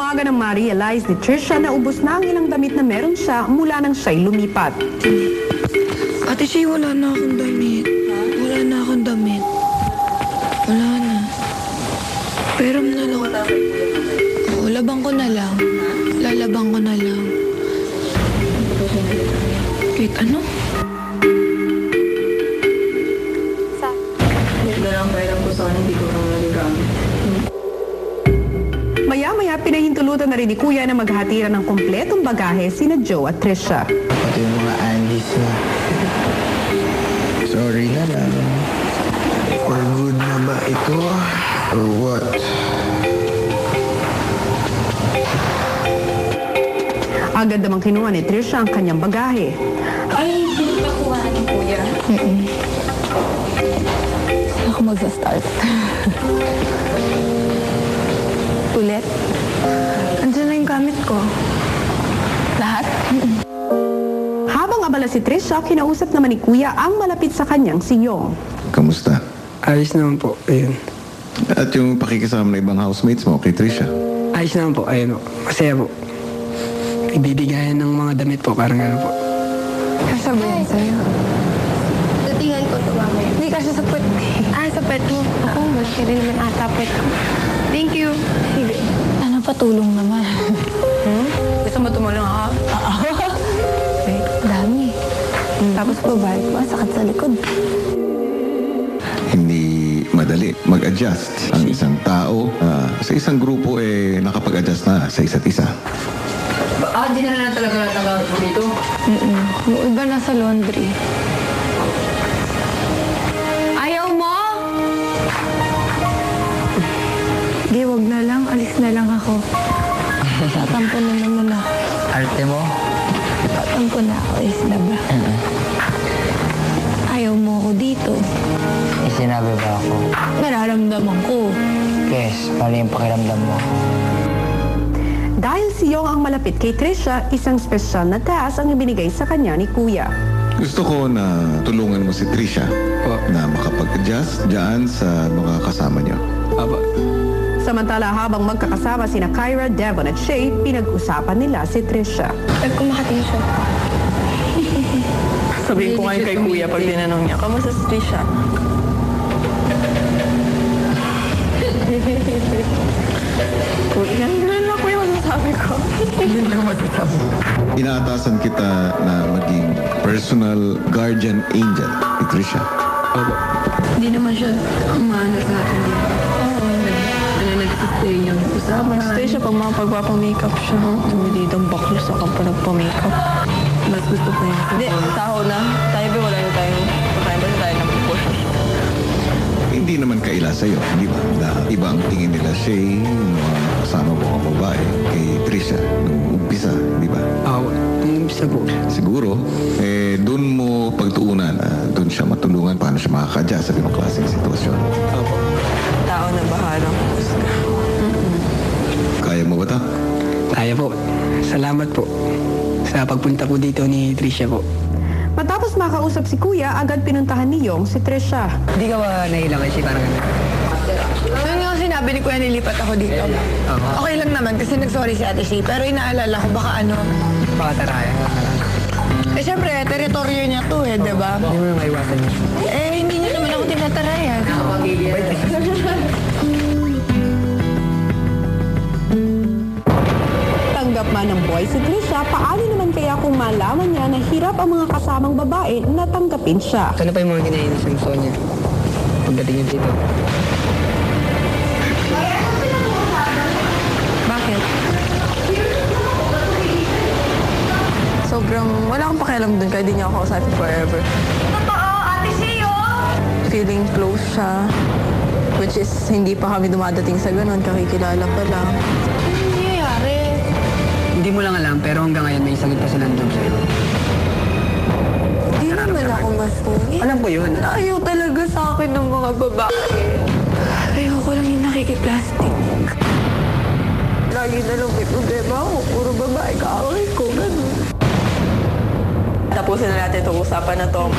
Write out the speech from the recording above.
umaga nang ma-realize ni Trisha na ubos na ang ilang damit na meron siya mula nang siya'y lumipat. Ate Shay, wala na akong damit. Wala na akong damit. Wala na. Pero na lang. Oo, labang ko na lang. Lalabang ko na lang. Kahit ano? Maya-maya pinahintulutan na rin ni Kuya na maghatiran ng kumpletong bagahe sina Joe at Trisha. Pati yung mga Andes na. Sorry na lang. For good na ba ito? Or what? Agad namang kinuha ni Trisha ang kanyang bagahe. Ay, pinakuha ni Kuya. Ako magsa-start. Ulit? Andiyan na yung gamit ko. Lahat? Habang abala si Trisha, kinausap naman ni Kuya ang malapit sa kanyang si Yong. Kamusta? Ayos naman po, ayun. At yung pakikisama ng ibang housemates mo kay Trisha? Ayos naman po, ayun po. Masaya po. Ibibigayan ng mga damit po, parang gano'n po. Kasya ba yan sa'yo? Datingan ko ito mamaya. Hindi kasi sa pet. Sa pet mo. Oo, malaki rin naman ata pet ko. Thank you. Sige. Ano patulong naman? Gusto mo tumulong ako? Dami. Tapos babae ko, sakit sa likod. Hindi madali mag-adjust ang isang tao sa isang grupo nakapag-adjust na sa isa't isa. Di na lang talaga lahat ng gawin mo dito? Yung iba nasa laundry. Ayaw mo? Di, wag na lang. Alis na lang ako. Tatampo na naman ako. Arte mo? Tatampo na ako, isla ba? Ayaw mo ako dito. May sinabi ba ako? Nararamdaman ko. Kes, paano yung pakiramdam mo? Dahil si Yong ang malapit kay Trisha, isang espesyal na task ang ibinigay sa kanya ni Kuya. Gusto ko na tulungan mo si Trisha na makapag-adjust dyan sa mga kasama niyo. Aba, Samantala habang magkakasama sina Kyra, Devon at Shay, pinag-usapan nila si Trisha. Nagkumakati siya. Sabihin ko ngayon kay Kuya pag tinanong niya, kamusta si Trisha? Ganun lang Kuya masasabi ko. Ganun lang masasabi ko. Inaatasan kita na maging personal guardian angel ni Trisha. Hindi naman siya umano sa akin. Nag-stay yung usapan. Stay siya pag mga pagpapamakeup siya. Tumilidang baklo sa kapag nagpamakeup. Mas gusto ko yun. Hindi, taho na. Tayo ba wala na tayong pagkain ba tayo ng pupush? Hindi naman kaila sa'yo, di ba? Na iba ang tingin nila Shay, yung mga kasama mo ang babae, kay Trisha, nung umpisa, di ba? yung isa po. Siguro, doon mo pagtuunan, doon siya matulungan paano siya makaka-adjust sa ganong klaseng sitwasyon. Opo. Tao na bahalang husga. Kaya mo ba ito? Kaya po. Salamat po sa pagpunta po dito ni Trisha po. Matapos makausap si Kuya, agad pinuntahan ni Yong si Trisha. Hindi ka ba nahilang kasi parang gano'n? Yun yung sinabi ni Kuya, nilipat ako dito. Okay lang naman kasi nag-sorry si Ate Shay. Pero inaalala ko baka ano. Baka taraya. Syempre, teritoryo niya to di ba? Hindi mo na maiwasan yun. Hindi niya naman ako tinatarayan. Tanggap man ng boy si Trisha, paano naman kaya kung malaman niya na hirap ang mga kasamang babae na tanggapin siya? Ano pa yung mga ginainis ng Sonia? Pagdating niyo dito. Bakit? Sobrang wala akong pakialam dun kaya di niya ako kausapin forever. Totoo, Ate Shay, Feeling close siya. Which is, hindi pa kami dumadating sa ganun, kakikilala pa lang. Hindi mo lang alam, pero hanggang ngayon may sagot pa silang job sa'yo. Hindi naman ako masungit. Alam ko yun. Ayaw talaga sa akin ng mga babae. Ayaw ko lang yung nakikiplastic. Lagi na lang may problema ako. Puro babae kaaway ko. Ganun. Tapusin na natin itong usapan na to.